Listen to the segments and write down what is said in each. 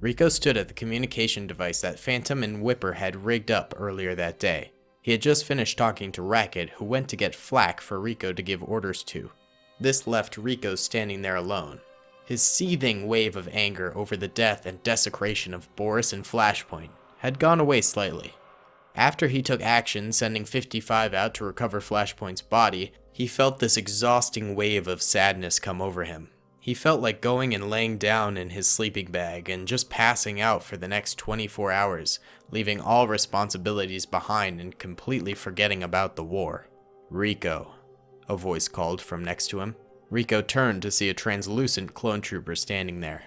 Rico stood at the communication device that Phantom and Whipper had rigged up earlier that day. He had just finished talking to Racket, who went to get Flack for Rico to give orders to. This left Rico standing there alone. His seething wave of anger over the death and desecration of Boris and Flashpoint had gone away slightly. After he took action, sending 55 out to recover Flashpoint's body, he felt this exhausting wave of sadness come over him. He felt like going and laying down in his sleeping bag and just passing out for the next 24 hours, leaving all responsibilities behind and completely forgetting about the war. "Rico," a voice called from next to him. Rico turned to see a translucent clone trooper standing there.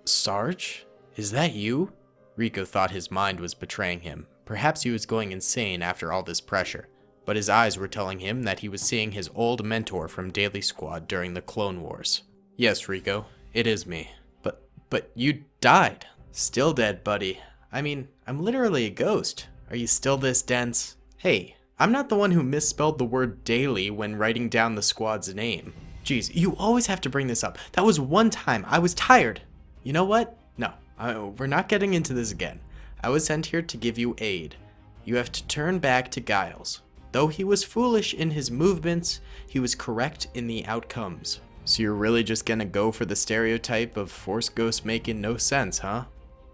Sarge? Is that you?" Rico thought his mind was betraying him. Perhaps he was going insane after all this pressure, but his eyes were telling him that he was seeing his old mentor from Daily Squad during the Clone Wars. "Yes, Rico, it is me." But you died." "Still dead, buddy. I mean, I'm literally a ghost. Are you still this dense?" "Hey, I'm not the one who misspelled the word daily when writing down the squad's name. Jeez, you always have to bring this up. That was one time. I was tired." "You know what? No, we're not getting into this again. I was sent here to give you aid. You have to turn back to Giles. Though he was foolish in his movements, he was correct in the outcomes." "So you're really just gonna go for the stereotype of Force ghosts making no sense, huh?"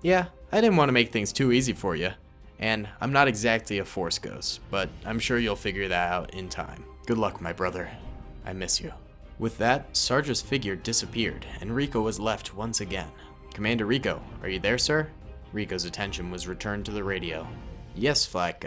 "Yeah, I didn't want to make things too easy for you. And I'm not exactly a Force ghost, but I'm sure you'll figure that out in time. Good luck, my brother. I miss you." With that, Sarge's figure disappeared, and Rico was left once again. "Commander Rico, are you there, sir?" Rico's attention was returned to the radio. "Yes, Flack,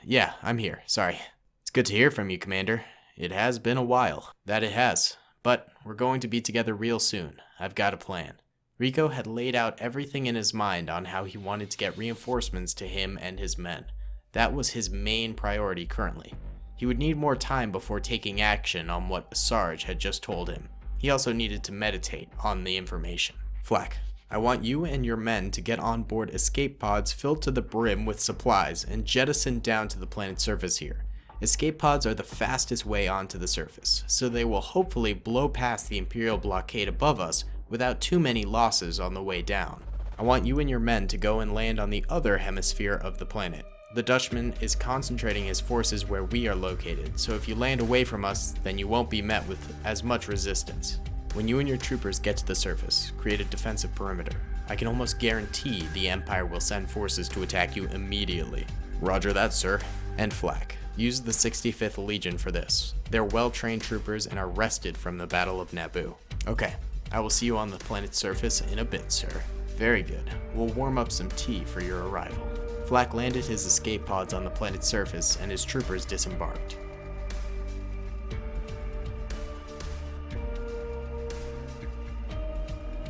yeah, I'm here, sorry." "It's good to hear from you, Commander. It has been a while." "That it has. But we're going to be together real soon. I've got a plan." Rico had laid out everything in his mind on how he wanted to get reinforcements to him and his men. That was his main priority currently. He would need more time before taking action on what Sarge had just told him. He also needed to meditate on the information. "Flack, I want you and your men to get on board escape pods filled to the brim with supplies and jettisoned down to the planet's surface here. Escape pods are the fastest way onto the surface, so they will hopefully blow past the Imperial blockade above us without too many losses on the way down. I want you and your men to go and land on the other hemisphere of the planet. The Dutchman is concentrating his forces where we are located, so if you land away from us, then you won't be met with as much resistance. When you and your troopers get to the surface, create a defensive perimeter. I can almost guarantee the Empire will send forces to attack you immediately." "Roger that, sir." "And Flack, use the 65th Legion for this. They're well-trained troopers and are rested from the Battle of Naboo." "Okay, I will see you on the planet's surface in a bit, sir." "Very good. We'll warm up some tea for your arrival." Flack landed his escape pods on the planet's surface and his troopers disembarked.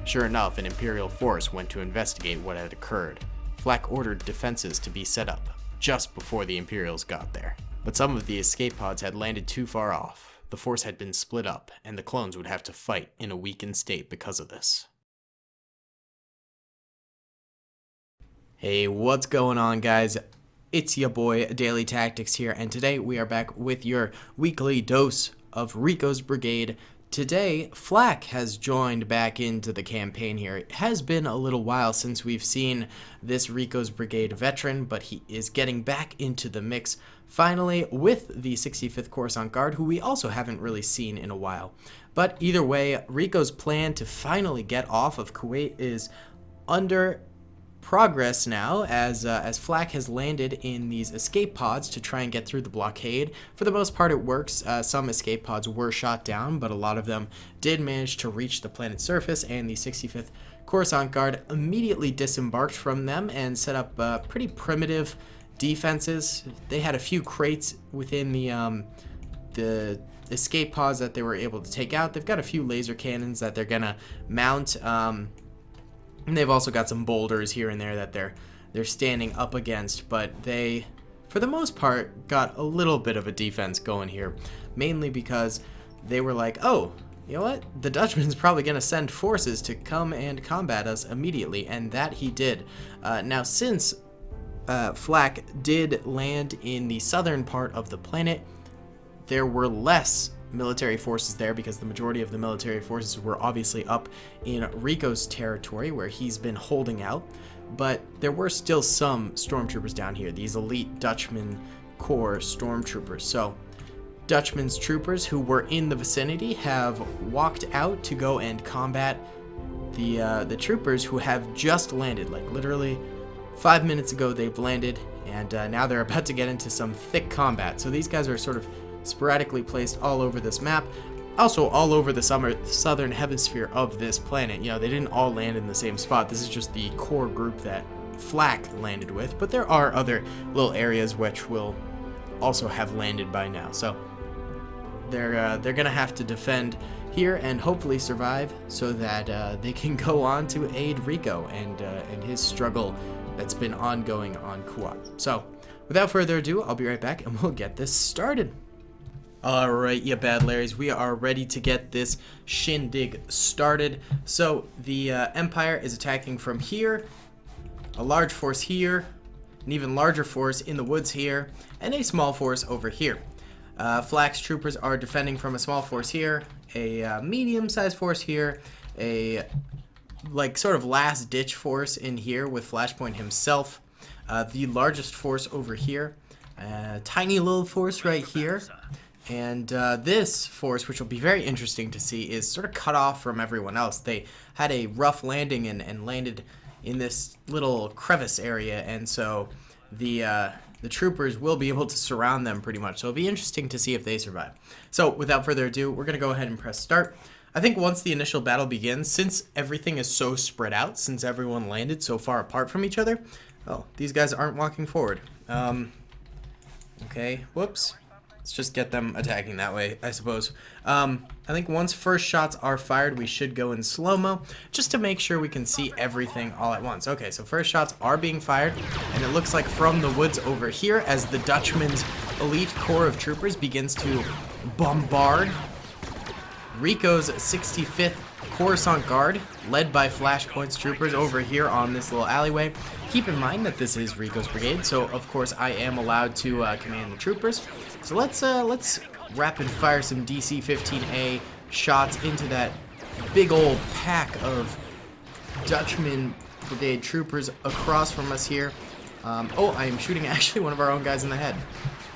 Sure enough, an Imperial force went to investigate what had occurred. Flack ordered defenses to be set up just before the Imperials got there. But some of the escape pods had landed too far off. The force had been split up, and the clones would have to fight in a weakened state because of this. Hey, what's going on, guys? It's your boy, Daily Tactics here, and today we are back with your weekly dose of Ricos Brigade. Today, Flack has joined back into the campaign here. It has been a little while since we've seen this Ricos Brigade veteran, but he is getting back into the mix finally with the 65th Coruscant Guard, who we also haven't really seen in a while. But either way, Rico's plan to finally get off of Kuat is under progress now, as Flack has landed in these escape pods to try and get through the blockade. For the most part, it works. Some escape pods were shot down, but a lot of them did manage to reach the planet's surface, and the 65th Coruscant Guard immediately disembarked from them and set up pretty primitive defenses. They had a few crates within the escape pods that they were able to take out. They've got a few laser cannons that they're gonna mount. And they've also got some boulders here and there that they're standing up against, but they, for the most part, got a little bit of a defense going here, mainly because they were like, oh, you know what? The Dutchman's probably going to send forces to come and combat us immediately, and that he did. Now, since Flack did land in the southern part of the planet, there were less military forces there because the majority of the military forces were obviously up in Rico's territory where he's been holding out. But there were still some stormtroopers down here, these elite Dutchman Corps stormtroopers. So Dutchman's troopers who were in the vicinity have walked out to go and combat the troopers who have just landed. Like literally 5 minutes ago they've landed, and now they're about to get into some thick combat. So these guys are sort of sporadically placed all over this map, also all over the southern hemisphere of this planet. You know, they didn't all land in the same spot. This is just the core group that Flack landed with, but there are other little areas which will also have landed by now. So they're gonna have to defend here and hopefully survive so that they can go on to aid Rico and his struggle that's been ongoing on Kuat. So without further ado, I'll be right back and we'll get this started. Alright, you bad Larrys, we are ready to get this shindig started. So the Empire is attacking from here, a large force here, an even larger force in the woods here, and a small force over here. Flack's troopers are defending from a small force here, a medium-sized force here, a like sort of last-ditch force in here with Flashpoint himself, the largest force over here, a tiny little force right here, and this force, which will be very interesting to see, is sort of cut off from everyone else. They had a rough landing and landed in this little crevice area, and so the troopers will be able to surround them pretty much. So it'll be interesting to see if they survive. So without further ado, we're going to go ahead and press start. I think once the initial battle begins, since everything is so spread out, since everyone landed so far apart from each other, oh, these guys aren't walking forward. Okay, whoops. Let's just get them attacking that way, I suppose. I think once first shots are fired, we should go in slow-mo, just to make sure we can see everything all at once. Okay, so first shots are being fired, and it looks like from the woods over here, as the Dutchman's elite corps of troopers begins to bombard Rico's 65th Coruscant Guard, led by Flashpoint's troopers over here on this little alleyway. Keep in mind that this is Ricos Brigade, so of course I am allowed to command the troopers. So let's rapid fire some DC-15A shots into that big old pack of Dutchman Brigade troopers across from us here. Oh, I am shooting actually one of our own guys in the head.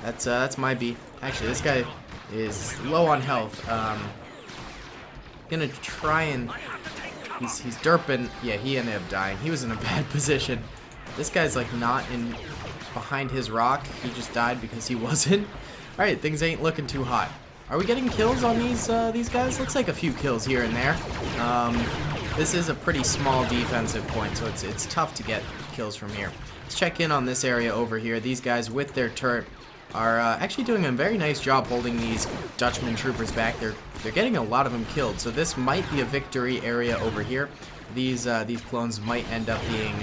That's my beat. Actually, this guy is low on health. Gonna try and he's derping. Yeah, he ended up dying. He was in a bad position. This guy's like not in behind his rock. He just died because he wasn't. All right, things ain't looking too hot. Are we getting kills on these guys? Looks like a few kills here and there. This is a pretty small defensive point, so it's tough to get kills from here. Let's check in on this area over here. These guys with their turret are actually doing a very nice job holding these Dutchman troopers back. They're getting a lot of them killed, so this might be a victory area over here. These clones might end up being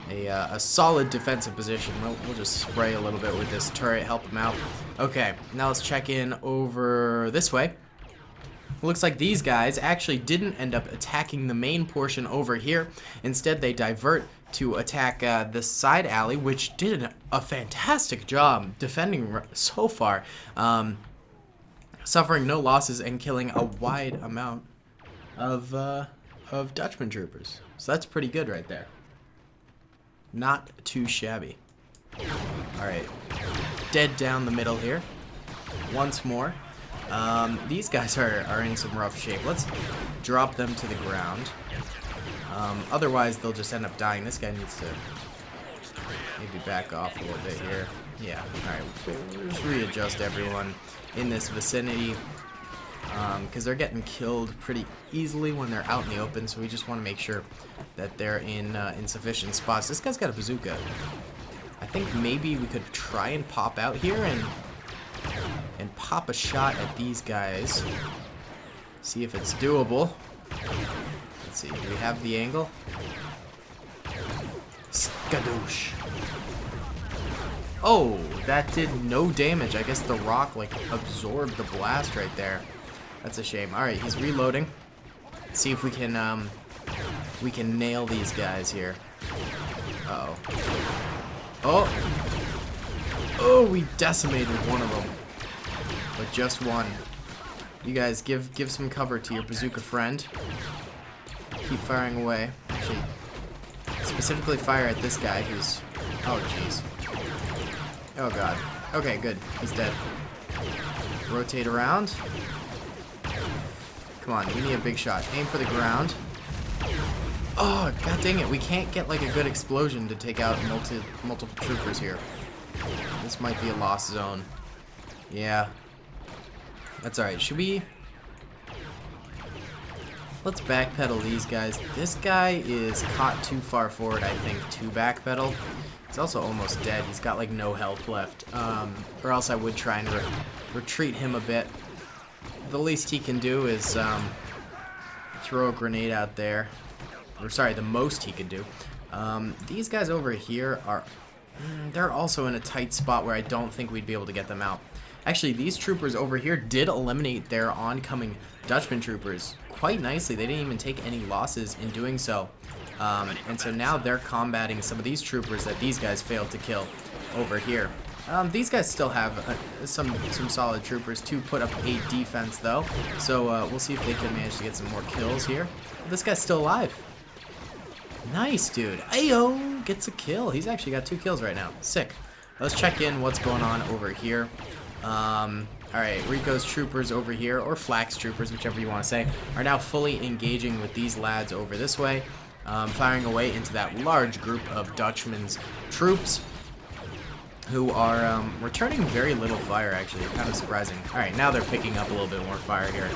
a solid defensive position. We'll just spray a little bit with this turret, help them out. Okay, now let's check in over this way. It looks like these guys actually didn't end up attacking the main portion over here. Instead, they divert to attack the side alley, which did a fantastic job defending so far, suffering no losses and killing a wide amount of Dutchman troopers. So that's pretty good right there. Not too shabby. Alright, dead down the middle here. Once more. These guys are in some rough shape. Let's drop them to the ground. Otherwise, they'll just end up dying. This guy needs to maybe back off a little bit here. Yeah, alright. We'll just readjust everyone in this vicinity. Because they're getting killed pretty easily when they're out in the open, so we just want to make sure that they're in sufficient spots. This guy's got a bazooka. I think maybe we could try and pop out here and pop a shot at these guys. See if it's doable. Let's see, do we have the angle? Skadoosh. Oh, that did no damage. I guess the rock like absorbed the blast right there. That's a shame. All right, he's reloading. See if we can nail these guys here. Uh-oh. Oh, we decimated one of them, but just one. You guys give some cover to your bazooka friend. Keep firing away. Actually, specifically fire at this guy who's... Oh, jeez. Oh, God. Okay, good. He's dead. Rotate around. Come on, give me a big shot. Aim for the ground. Oh, god dang it. We can't get like a good explosion to take out multiple troopers here. This might be a lost zone. Yeah. That's alright. Should we... Let's backpedal these guys. This guy is caught too far forward, I think, to backpedal. He's also almost dead. He's got like no health left. Or else I would try and retreat him a bit. The least he can do is throw a grenade out there. Or sorry, the most he could do. These guys over here are... they're also in a tight spot where I don't think we'd be able to get them out. Actually, these troopers over here did eliminate their oncoming Dutchman troopers quite nicely. They didn't even take any losses in doing so. And so now they're combating some of these troopers that these guys failed to kill over here. These guys still have some solid troopers to put up a defense, though. So we'll see if they can manage to get some more kills here. This guy's still alive. Nice, dude. Ayo! Gets a kill. He's actually got 2 kills right now. Sick. Let's check in what's going on over here. Alright, Rico's troopers over here, or Flack's troopers, whichever you want to say, are now fully engaging with these lads over this way, firing away into that large group of Dutchman's troops, who are returning very little fire, actually. Kind of surprising. Alright, now they're picking up a little bit more fire here.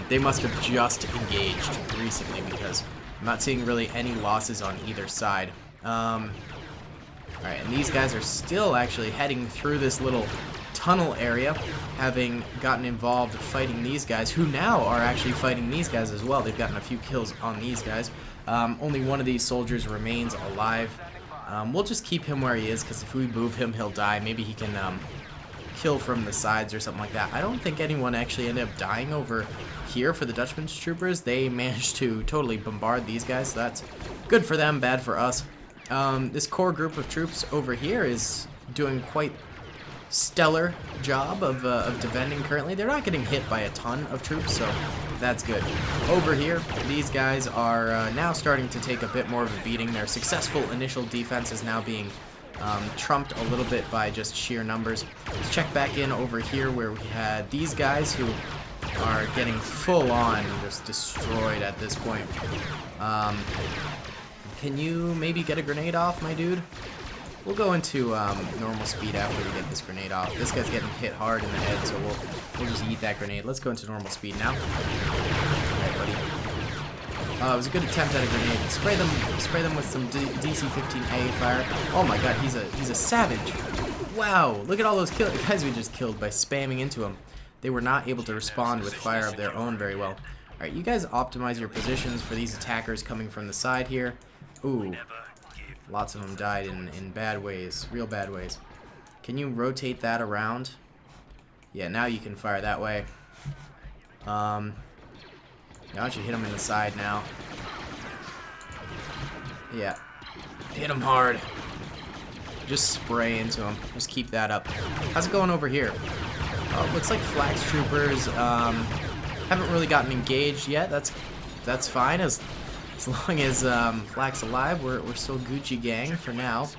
They must have just engaged recently, because I'm not seeing really any losses on either side. Alright, and these guys are still actually heading through this little tunnel area, having gotten involved fighting these guys, who now are actually fighting these guys as well. They've gotten a few kills on these guys. Only one of these soldiers remains alive. We'll just keep him where he is, because if we move him, he'll die. Maybe he can kill from the sides or something like that. I don't think anyone actually ended up dying over here for the Dutchman's troopers. They managed to totally bombard these guys, so that's good for them, bad for us. This core group of troops over here is doing quite stellar job of defending currently. They're not getting hit by a ton of troops, so that's good. Over here, these guys are now starting to take a bit more of a beating. Their successful initial defense is now being trumped a little bit by just sheer numbers. Let's check back in over here where we had these guys who are getting full on just destroyed at this point. Can you maybe get a grenade off, my dude? We'll go into normal speed after we get this grenade off. This guy's getting hit hard in the head, so we'll just eat that grenade. Let's go into normal speed now. Alright, buddy. It was a good attempt at a grenade. Spray them with some DC-15A fire. Oh my god, he's a savage. Wow, look at all those guys we just killed by spamming into him. They were not able to respond with fire of their own very well. Alright, you guys optimize your positions for these attackers coming from the side here. Ooh. Lots of them died in bad ways, real bad ways. Can you rotate that around? Yeah, now you can fire that way. Now I should hit him in the side now. Yeah, hit him hard. Just spray into him. Just keep that up. How's it going over here? Oh, looks like Flack's troopers haven't really gotten engaged yet. That's fine as long as Flack's alive. We're still Gucci gang for now.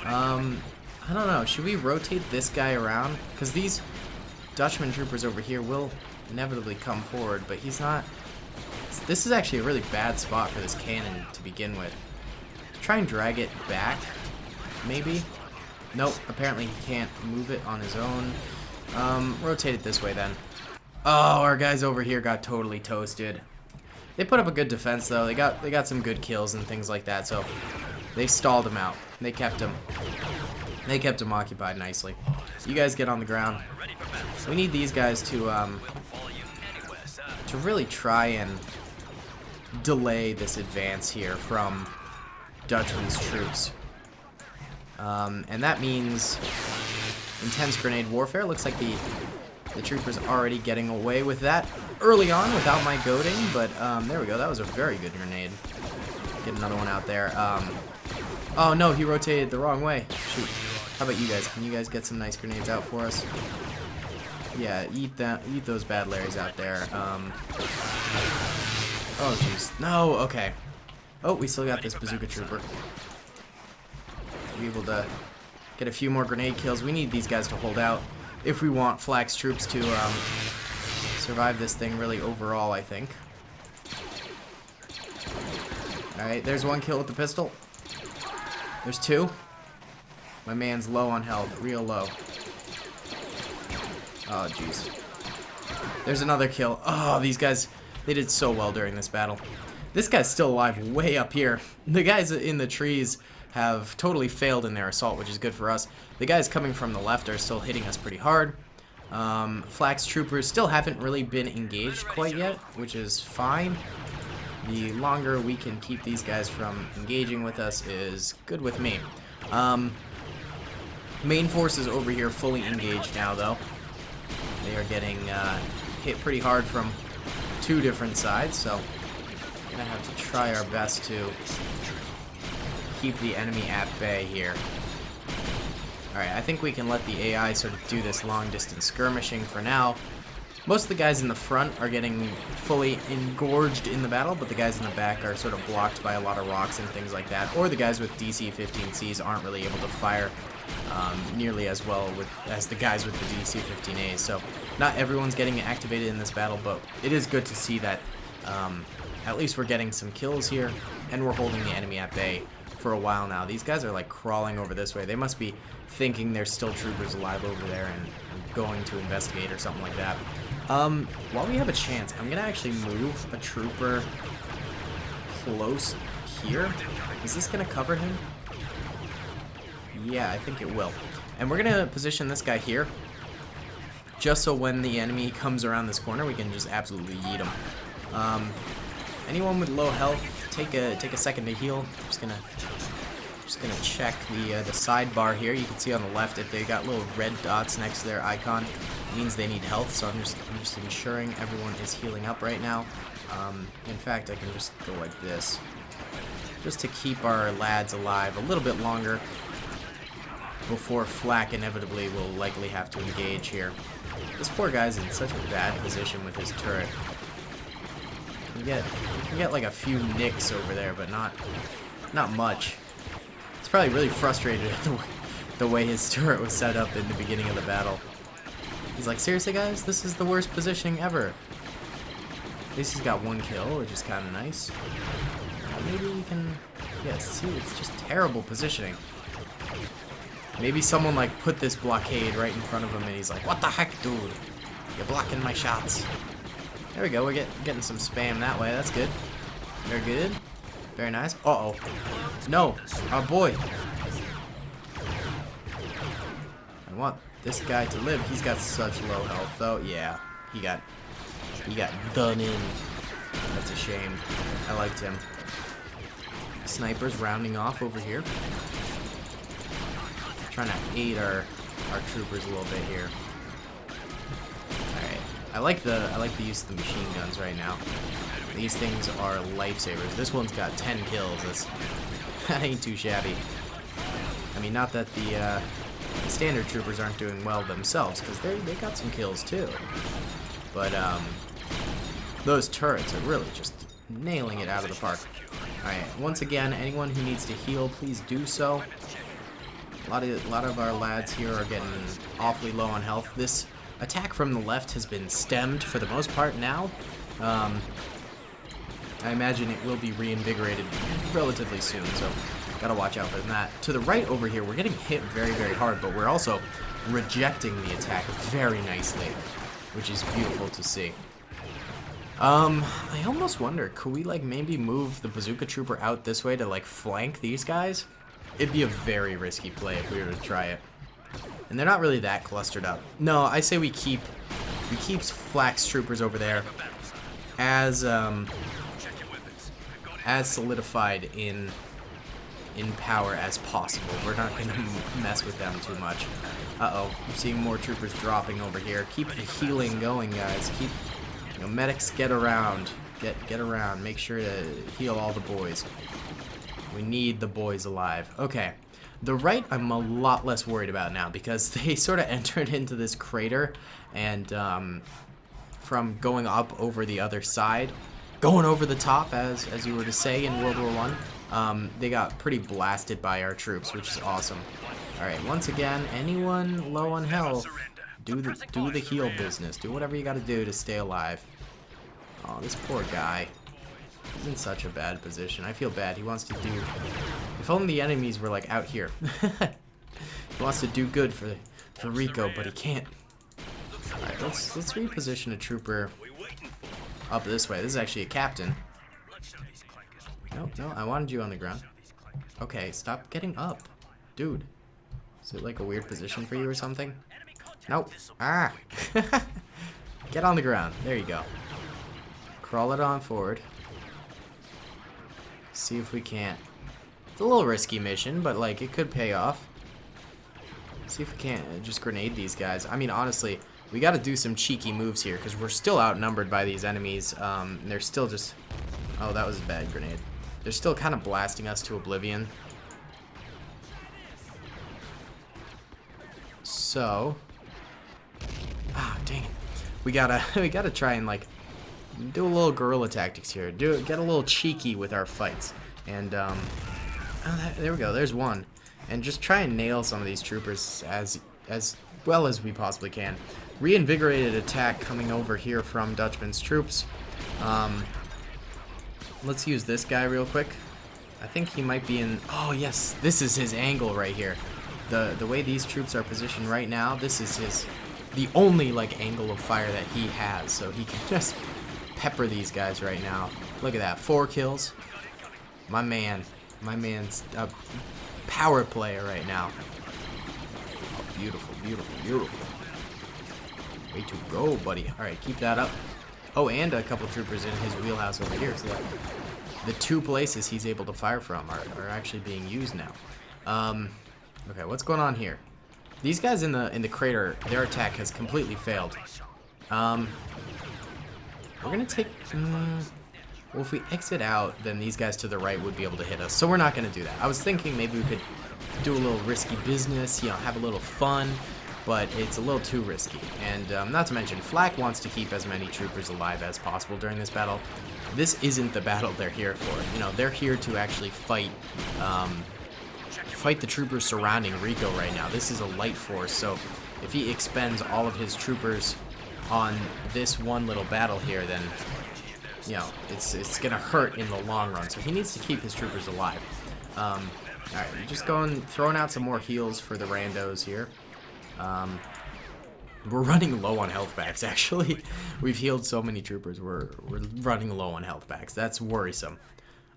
I don't know. Should we rotate this guy around? Because these Dutchman troopers over here will inevitably come forward, but he's not. This is actually a really bad spot for this cannon to begin with. Try and drag it back, maybe. Nope. Apparently he can't move it on his own. Rotate it this way then. Oh, our guys over here got totally toasted. They put up a good defense though. They got some good kills and things like that. So they stalled him out. They kept him occupied nicely. So you guys get on the ground. We need these guys to really try and delay this advance here from Dutchman's troops. And that means intense grenade warfare. Looks like the troopers already getting away with that early on without my goading, but there we go. That was a very good grenade. Get another one out there. Oh no, he rotated the wrong way. Shoot. How about you guys? Can you guys get some nice grenades out for us? Yeah, eat those bad Larrys out there. Oh, jeez. No, okay. Oh, we still got this bazooka trooper. Be able to get a few more grenade kills. We need these guys to hold out if we want Flack's troops to survive this thing really overall, I think. Alright, there's one kill with the pistol. There's two. My man's low on health, real low. Oh, jeez. There's another kill. Oh, these guys, they did so well during this battle. This guy's still alive way up here. The guys in the trees have totally failed in their assault, which is good for us. The guys coming from the left are still hitting us pretty hard. Flack's troopers still haven't really been engaged quite yet, which is fine. The longer we can keep these guys from engaging with us is good with me. Main force is over here fully engaged now, though. They are getting hit pretty hard from two different sides, so we're gonna have to try our best to keep the enemy at bay here. Alright, I think we can let the AI sort of do this long-distance skirmishing for now. Most of the guys in the front are getting fully engorged in the battle, but the guys in the back are sort of blocked by a lot of rocks and things like that. Or the guys with DC-15Cs aren't really able to fire nearly as well as the guys with the DC-15As. So not everyone's getting activated in this battle, but it is good to see that at least we're getting some kills here, and we're holding the enemy at bay for a while now. These guys are like crawling over this way. They must be thinking there's still troopers alive over there and going to investigate or something like that. While we have a chance, I'm gonna actually move a trooper close here. Is this gonna cover him? Yeah, I think it will. And we're gonna position this guy here, just so when the enemy comes around this corner, we can just absolutely yeet him. Anyone with low health, take a second to heal. Just gonna check the sidebar here. You can see on the left if they got little red dots next to their icon, it means they need health. So I'm just ensuring everyone is healing up right now. In fact, I can just go like this, just to keep our lads alive a little bit longer before Flack inevitably will likely have to engage here. This poor guy's in such a bad position with his turret. You can get like a few nicks over there, but not much. He's probably really frustrated at the way his turret was set up in the beginning of the battle. He's like, seriously guys, this is the worst positioning ever. At least he's got one kill, which is kind of nice. Maybe you can, yeah, see, it's just terrible positioning. Maybe someone like put this blockade right in front of him and he's like, what the heck, dude? You're blocking my shots. There we go, we're getting some spam that way, that's good. Very good. Very nice. Uh-oh. No, our boy. I want this guy to live. He's got such low health though. Yeah, he got done in. That's a shame. I liked him. Snipers rounding off over here. Trying to aid our troopers a little bit here. Alright. I like the use of the machine guns right now. These things are lifesavers. This one's got 10 kills. That ain't too shabby. I mean, not that the standard troopers aren't doing well themselves, because they got some kills too. But those turrets are really just nailing it out of the park. Alright, once again, anyone who needs to heal, please do so. A lot of our lads here are getting awfully low on health. This attack from the left has been stemmed for the most part now. I imagine it will be reinvigorated relatively soon, so gotta watch out for that. To the right over here, we're getting hit very, very hard, but we're also rejecting the attack very nicely, which is beautiful to see. I almost wonder, could we like maybe move the bazooka trooper out this way to like flank these guys? It'd be a very risky play if we were to try it. And they're not really that clustered up. No, I say we keep Flack's troopers over there as solidified in power as possible. We're not gonna mess with them too much. Uh-oh, I'm seeing more troopers dropping over here. Keep the healing going, guys. Keep, you know, medics get around. Get around. Make sure to heal all the boys. We need the boys alive. Okay. The right I'm a lot less worried about now because they sort of entered into this crater and from going up over the other side, going over the top as you were to say in World War I, they got pretty blasted by our troops, which is awesome. Alright, once again, anyone low on health, do the heal business. Do whatever you gotta do to stay alive. Oh, this poor guy. He's in such a bad position. I feel bad. He wants to do... If only the enemies were, like, out here. He wants to do good for Rico, but he can't. Alright, let's reposition a trooper up this way. This is actually a captain. No, I wanted you on the ground. Okay, stop getting up. Dude. Is it, like, a weird position for you or something? Nope. Ah! Get on the ground. There you go. Crawl it on forward. See if we can't. It's a little risky mission, but like it could pay off. See if we can't just grenade these guys. I mean, honestly, we got to do some cheeky moves here because we're still outnumbered by these enemies. They're still just... Oh, that was a bad grenade. They're still kind of blasting us to oblivion. So... Ah, dang it. We gotta try and like do a little guerrilla tactics here. Get a little cheeky with our fights. And oh, there we go. There's one. And just try and nail some of these troopers as well as we possibly can. Reinvigorated attack coming over here from Dutchman's troops. Let's use this guy real quick. I think he might be in... Oh yes, this is his angle right here. The way these troops are positioned right now, this is the only like angle of fire that he has, so he can just pepper these guys right now. Look at that, 4 kills. My man's a power player right now. Oh, beautiful, beautiful, beautiful. Way to go, buddy. All right, keep that up. Oh, and a couple troopers in his wheelhouse over here, so that the 2 places he's able to fire from are actually being used now. Okay, what's going on here? These guys in the crater, their attack has completely failed. We're gonna take... well, if we exit out, then these guys to the right would be able to hit us. So we're not gonna do that. I was thinking maybe we could do a little risky business, you know, have a little fun, but it's a little too risky. And not to mention, Flack wants to keep as many troopers alive as possible during this battle. This isn't the battle they're here for. You know, they're here to actually fight the troopers surrounding Rico right now. This is a light force, so if he expends all of his troopers on this one little battle here, then, you know, it's gonna hurt in the long run. So he needs to keep his troopers alive. Alright, we're just throwing out some more heals for the randos here. We're running low on health packs, actually. We've healed so many troopers, we're running low on health packs. That's worrisome.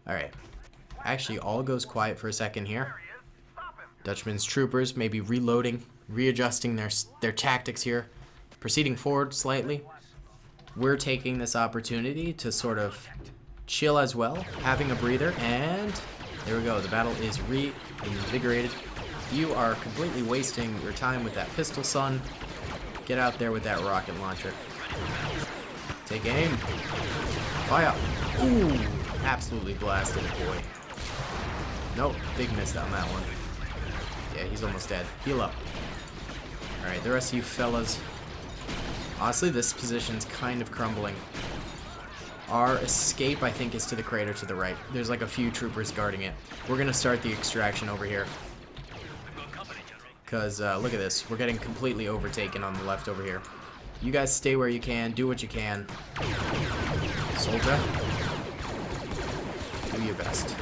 Alright. Actually, all goes quiet for a second here. Dutchman's troopers may be reloading, readjusting their tactics here, proceeding forward slightly. We're taking this opportunity to sort of chill as well, having a breather, and there we go. The battle is reinvigorated. You are completely wasting your time with that pistol, son. Get out there with that rocket launcher. Take aim. Fire. Ooh, absolutely blasted, boy. Nope, big miss on that one. Yeah, he's almost dead. Heal up. Alright, the rest of you fellas. Honestly, this position's kind of crumbling. Our escape, I think, is to the crater to the right. There's like a few troopers guarding it. We're gonna start the extraction over here. Because, look at this. We're getting completely overtaken on the left over here. You guys stay where you can. Do what you can. Soldier. Do your best.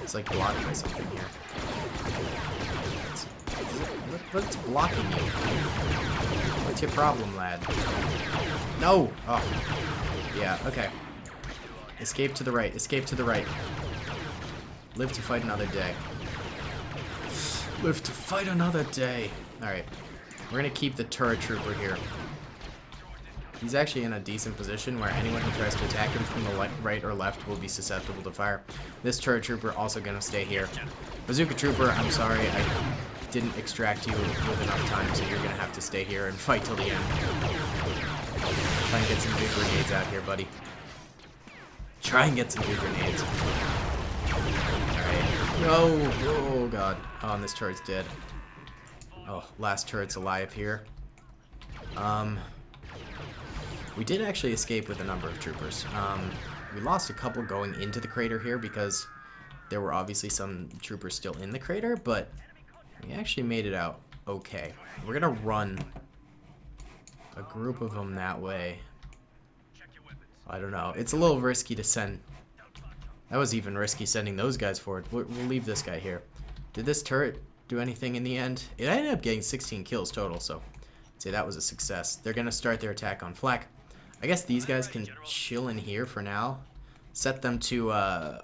It's like blocked by something here. What's blocking you? What's your problem, lad? No! Oh. Yeah, okay. Escape to the right. Escape to the right. Live to fight another day. Live to fight another day. Alright. We're gonna keep the turret trooper here. He's actually in a decent position where anyone who tries to attack him from the right or left will be susceptible to fire. This turret trooper also gonna stay here. Bazooka trooper, I'm sorry, I didn't extract you with enough time, so you're gonna have to stay here and fight till the end. Try and get some big grenades out here, buddy. Try and get some big grenades. Alright. No! Oh god. Oh, and this turret's dead. Oh, last turret's alive here. We did actually escape with a number of troopers. We lost a couple going into the crater here because there were obviously some troopers still in the crater, but we actually made it out okay. We're gonna run a group of them that way. I don't know. It's a little risky to send. That was even risky sending those guys forward. We'll leave this guy here. Did this turret do anything in the end? It ended up getting 16 kills total, so I'd say that was a success. They're gonna start their attack on Flack. I guess these guys can chill in here for now. Set them to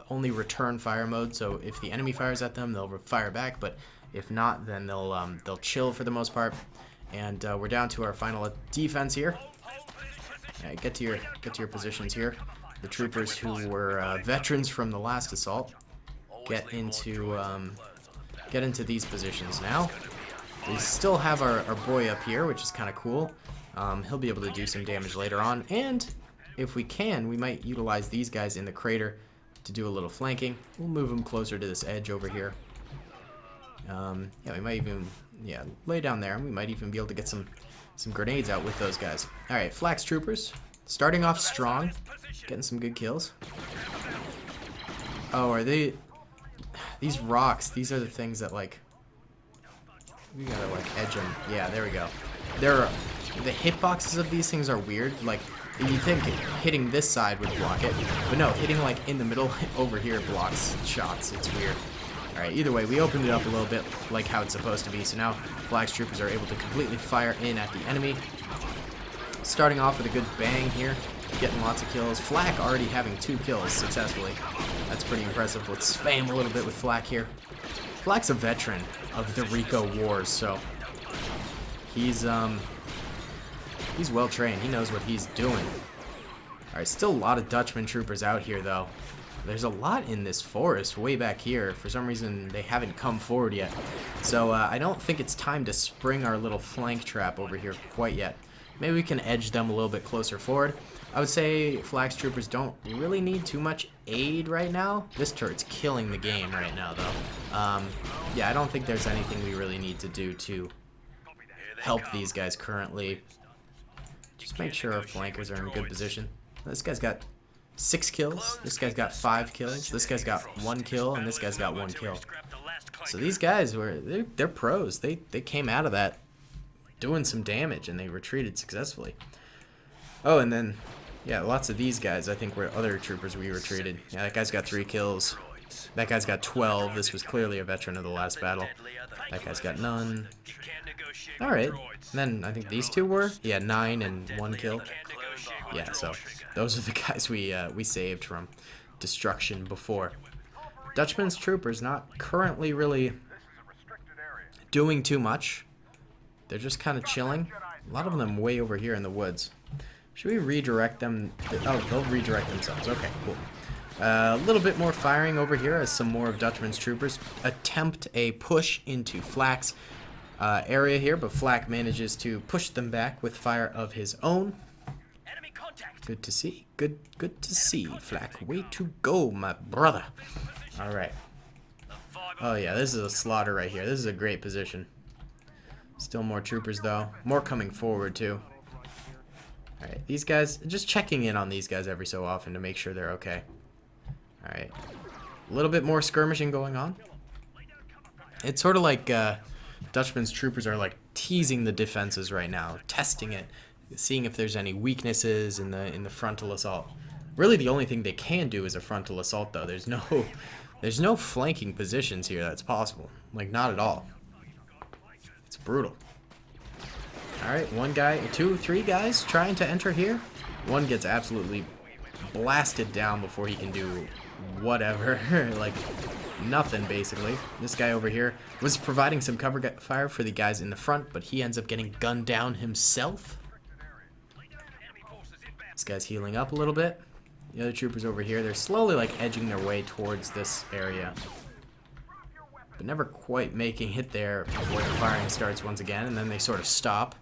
only return fire mode, so if the enemy fires at them, they'll fire back, but if not, then they'll chill for the most part. And we're down to our final defense here. Alright, get to your positions here. The troopers who were veterans from the last assault get into these positions now. We still have our boy up here, which is kind of cool. He'll be able to do some damage later on, and if we can, we might utilize these guys in the crater to do a little flanking. We'll move them closer to this edge over here. Yeah, we might even lay down there, and we might even be able to get some grenades out with those guys. All right, Flack's troopers starting off strong, getting some good kills. Oh, are they? These rocks? These are the things that like we gotta like edge them. Yeah, there we go. The hitboxes of these things are weird. Like, you think hitting this side would block it, but no, hitting like in the middle over here blocks shots. It's weird. Alright, either way, we opened it up a little bit like how it's supposed to be, so now Flack's troopers are able to completely fire in at the enemy. Starting off with a good bang here, getting lots of kills. Flack already having 2 kills successfully. That's pretty impressive. Let's spam a little bit with Flack here. Flack's a veteran of the Rico Wars, so he's well trained. He knows what he's doing. Alright, still a lot of Dutchman troopers out here, though. There's a lot in this forest way back here. For some reason, they haven't come forward yet. So I don't think it's time to spring our little flank trap over here quite yet. Maybe we can edge them a little bit closer forward. I would say Flack's troopers don't really need too much aid right now. This turret's killing the game right now, though. Yeah, I don't think there's anything we really need to do to help these guys currently. Just make sure our flankers are in good position. This guy's got 6 kills. This guy's got 5 kills. This guy's got 1 kill, and this guy's got 1 kill. So these guys they're pros. They came out of that doing some damage, and they retreated successfully. Oh, and then yeah, lots of these guys I think were other troopers we retreated. Yeah, that guy's got 3 kills. That guy's got 12. This was clearly a veteran of the last battle. That guy's got none. Alright. Then I think these two were? Yeah, 9 and 1 kill. Yeah, so those are the guys we saved from destruction before. Dutchman's troopers not currently really doing too much. They're just kind of chilling. A lot of them way over here in the woods. Should we redirect them? Oh, they'll redirect themselves. Okay, cool. A little bit more firing over here as some more of Dutchman's troopers attempt a push into Flack's area here, but Flack manages to push them back with fire of his own. Good to see. Good to see, Flack. Way to go, my brother. All right. Oh yeah, this is a slaughter right here. This is a great position. Still more troopers though. More coming forward too. All right, these guys. Just checking in on these guys every so often to make sure they're okay. All right. A little bit more skirmishing going on. It's sort of like Dutchman's troopers are like teasing the defenses right now, testing it, seeing if there's any weaknesses in the frontal assault. Really, the only thing they can do is a frontal assault, though. There's no flanking positions here that's possible. Like, not at all. It's brutal. All right, 1 guy, 2, 3 guys trying to enter here. 1 gets absolutely blasted down before he can do whatever, like nothing basically. This guy over here was providing some cover fire for the guys in the front, but he ends up getting gunned down himself. This guy's healing up a little bit. The other troopers over here, they're slowly like edging their way towards this area, but never quite making it there before the firing starts once again, and then they sort of stop.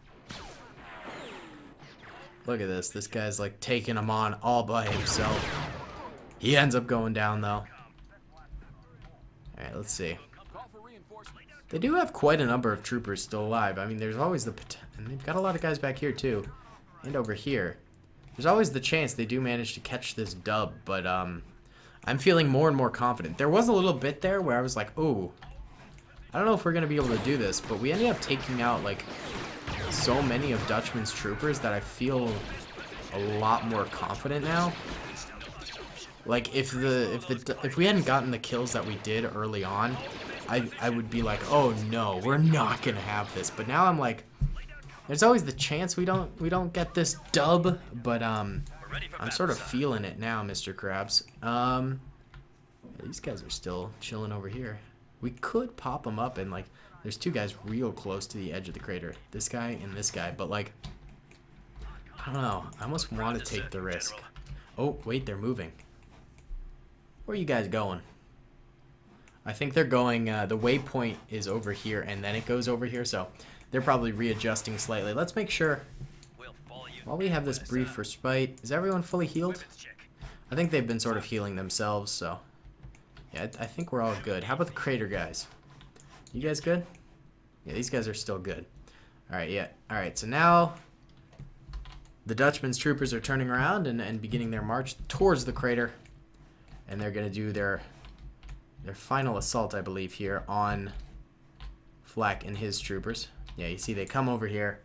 Look at this. This guy's like taking them on all by himself. He ends up going down though. Alright, let's see. They do have quite a number of troopers still alive. I mean, there's always the... And they've got a lot of guys back here, too. And over here. There's always the chance they do manage to catch this dub, but, I'm feeling more and more confident. There was a little bit there where I was like, ooh, I don't know if we're going to be able to do this, but we ended up taking out, like, so many of Dutchman's troopers that I feel a lot more confident now. Like, if we hadn't gotten the kills that we did early on, I would be like, oh no, we're not gonna have this. But now I'm like, there's always the chance we don't get this dub, but I'm sort of feeling it now, Mr. Krabs. These guys are still chilling over here. We could pop them up and, like, there's two guys real close to the edge of the crater. This guy and this guy, but, like, I don't know. I almost want to take the risk. Oh, wait, they're moving. Where are you guys going? I think they're going, the waypoint is over here, and then it goes over here, so they're probably readjusting slightly. Let's make sure, while we have this brief respite, is everyone fully healed? I think they've been sort of healing themselves, so yeah, I think we're all good. How about the crater guys? You guys good? Yeah, these guys are still good. Alright, yeah. Alright, so now the Dutchman's troopers are turning around and beginning their march towards the crater. And they're going to do their final assault, I believe, here on Flack and his troopers. Yeah, you see they come over here,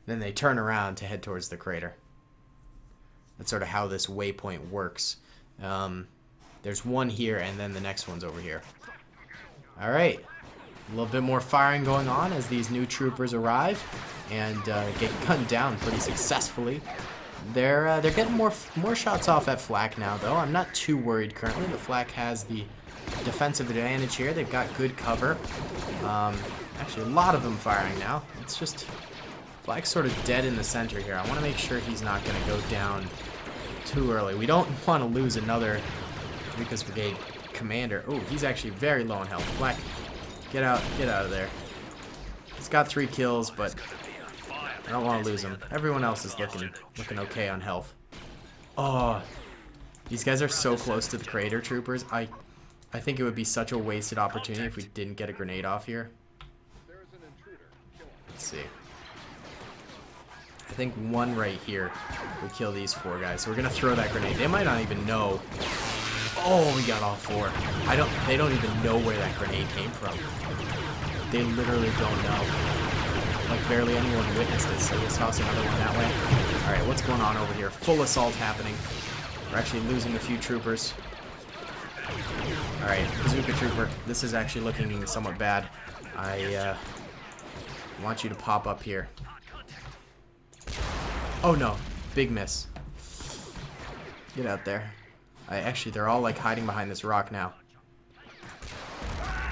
then they turn around to head towards the crater. That's sort of how this waypoint works. There's one here, and then the next one's over here. Alright. A little bit more firing going on as these new troopers arrive and get gunned down pretty successfully. They're getting more shots off at Flack now, though. I'm not too worried currently. The Flack has the defensive advantage here. They've got good cover. Actually, a lot of them firing now. It's just Flack's sort of dead in the center here. I want to make sure he's not going to go down too early. We don't want to lose another Ricos Brigade commander. Oh, he's actually very low on health. Flack, get out of there. He's got 3 kills, but I don't want to lose him. Everyone else is looking okay on health. Oh, these guys are so close to the crater troopers. I think it would be such a wasted opportunity if we didn't get a grenade off here. Let's see. I think one right here would kill these 4 guys. So we're gonna throw that grenade. They might not even know. Oh, we got all 4. They don't even know where that grenade came from. They literally don't know. Like, barely anyone witnessed it, so let's toss another one that way. Alright, what's going on over here? Full assault happening. We're actually losing a few troopers. Alright, Bazooka Trooper, this is actually looking somewhat bad. I want you to pop up here. Oh no, big miss. Get out there. Actually, they're all, like, hiding behind this rock now.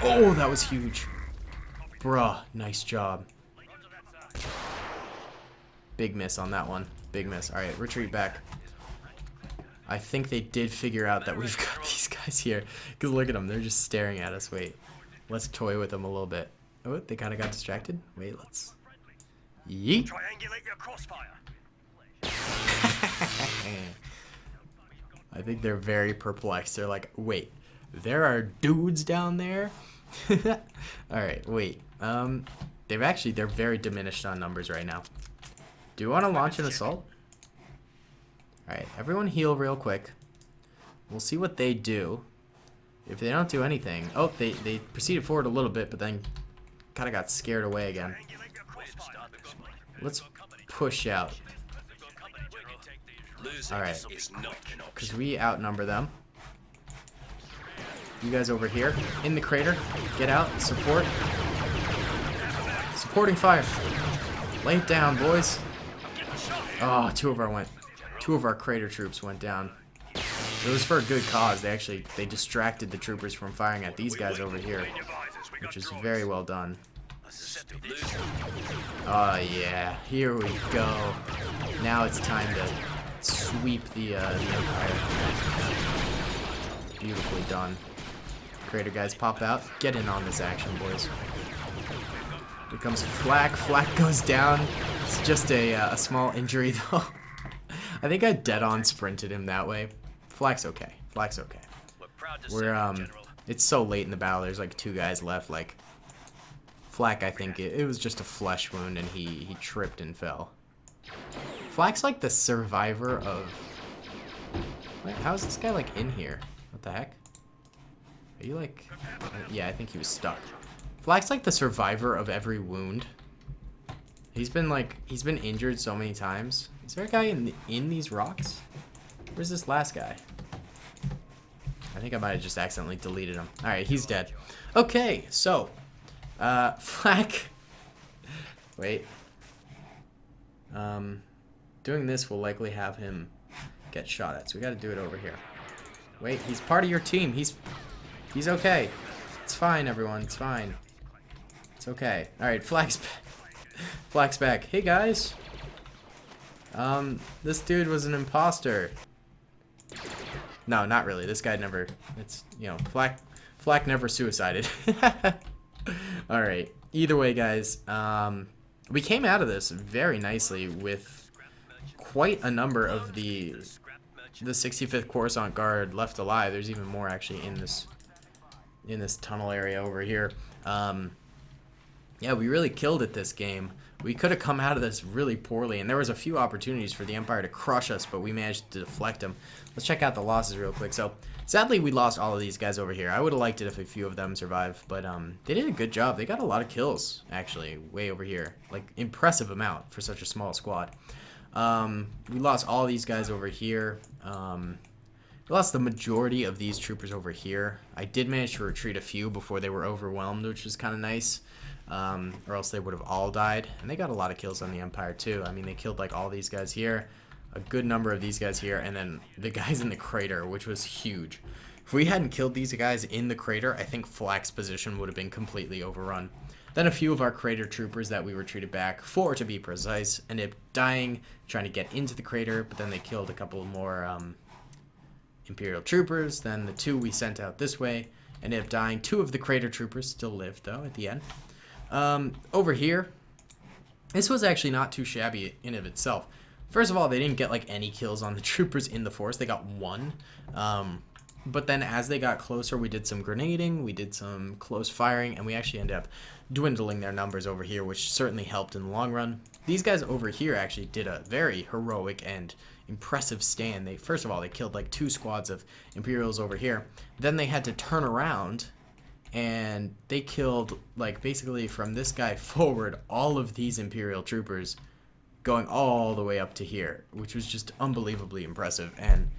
Oh, that was huge. Bruh, nice job. Big miss on that one. Big miss. Alright, retreat back. I think they did figure out that we've got these guys here. Because look at them. They're just staring at us. Wait. Let's toy with them a little bit. Oh, they kind of got distracted. Wait, let's... Yeet. Triangulate your crossfire. I think they're very perplexed. They're like, wait, there are dudes down there? Alright, wait. They're very diminished on numbers right now. Do you want to launch an assault? Alright, everyone heal real quick. We'll see what they do. If they don't do anything... Oh, they proceeded forward a little bit, but then kind of got scared away again. Let's push out. Alright, because we outnumber them. You guys over here, in the crater, get out, support. Supporting fire. Lay it down, boys. Oh, two of our crater troops went down. It was for a good cause. They distracted the troopers from firing at these guys over here, which is very well done. Oh yeah, here we go. Now it's time to sweep the Empire. Beautifully done. Crater guys pop out. Get in on this action, boys. Here comes Flack. Flack goes down. It's just a small injury, though. I think I dead-on sprinted him that way. Flack's okay. Flack's okay. It's so late in the battle, there's like 2 guys left. Like, Flack, I think it was just a flesh wound and he tripped and fell. Flack's like the survivor of... Wait, how is this guy like in here? What the heck? Are you like... Yeah, I think he was stuck. Flack's like the survivor of every wound. He's been injured so many times. Is there a guy in these rocks? Where's this last guy? I think I might have just accidentally deleted him. Alright, he's dead. Okay, so Flack. Wait. Doing this will likely have him get shot at, so we gotta do it over here. Wait, he's part of your team. He's okay. It's fine, everyone. It's fine. It's okay. Alright, Flack's back. Flack's back. Hey, guys. This dude was an imposter. No, not really. This guy never... It's, you know, Flack never suicided. Alright. Either way, guys, we came out of this very nicely with quite a number of the 65th Coruscant Guard left alive. There's even more, actually, in this tunnel area over here. Yeah, we really killed it this game. We could have come out of this really poorly, and there was a few opportunities for the Empire to crush us, but we managed to deflect them. Let's check out the losses real quick. So, sadly, we lost all of these guys over here. I would have liked it if a few of them survived, but they did a good job. They got a lot of kills, actually, way over here. Like, impressive amount for such a small squad. We lost all these guys over here. We lost the majority of these troopers over here. I did manage to retreat a few before they were overwhelmed, which was kind of nice. Or else they would have all died. And they got a lot of kills on the Empire too. I mean, they killed like all these guys here, a good number of these guys here, and then the guys in the crater, which was huge. If we hadn't killed these guys in the crater, I think Flack's position would have been completely overrun. Then a few of our crater troopers that we retreated back, 4 to be precise, ended up dying trying to get into the crater, but then they killed a couple more Imperial troopers. Then the 2 we sent out this way ended up dying. 2 of the crater troopers still lived though at the end. Over here, this was actually not too shabby in of itself. First of all, they didn't get like any kills on the troopers in the force. They got 1. But then as they got closer, we did some grenading, we did some close firing, and we actually ended up dwindling their numbers over here, which certainly helped in the long run. These guys over here actually did a very heroic and impressive stand. First of all, they killed like 2 squads of Imperials over here. Then they had to turn around and they killed, like, basically from this guy forward, all of these Imperial troopers going all the way up to here, which was just unbelievably impressive. And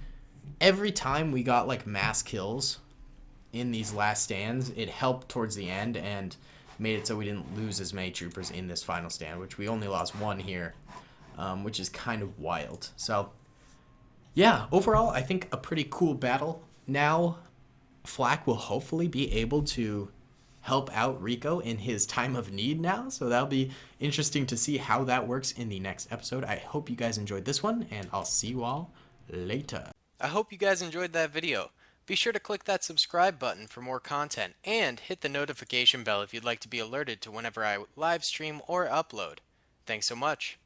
every time we got, like, mass kills in these last stands, it helped towards the end and made it so we didn't lose as many troopers in this final stand, which we only lost 1 here, which is kind of wild. So, yeah, overall, I think a pretty cool battle. Now, Flack will hopefully be able to help out Rico in his time of need now, so that'll be interesting to see how that works in the next episode. I hope you guys enjoyed this one, and I'll see you all later. I hope you guys enjoyed that video. Be sure to click that subscribe button for more content, and hit the notification bell if you'd like to be alerted to whenever I live stream or upload. Thanks so much.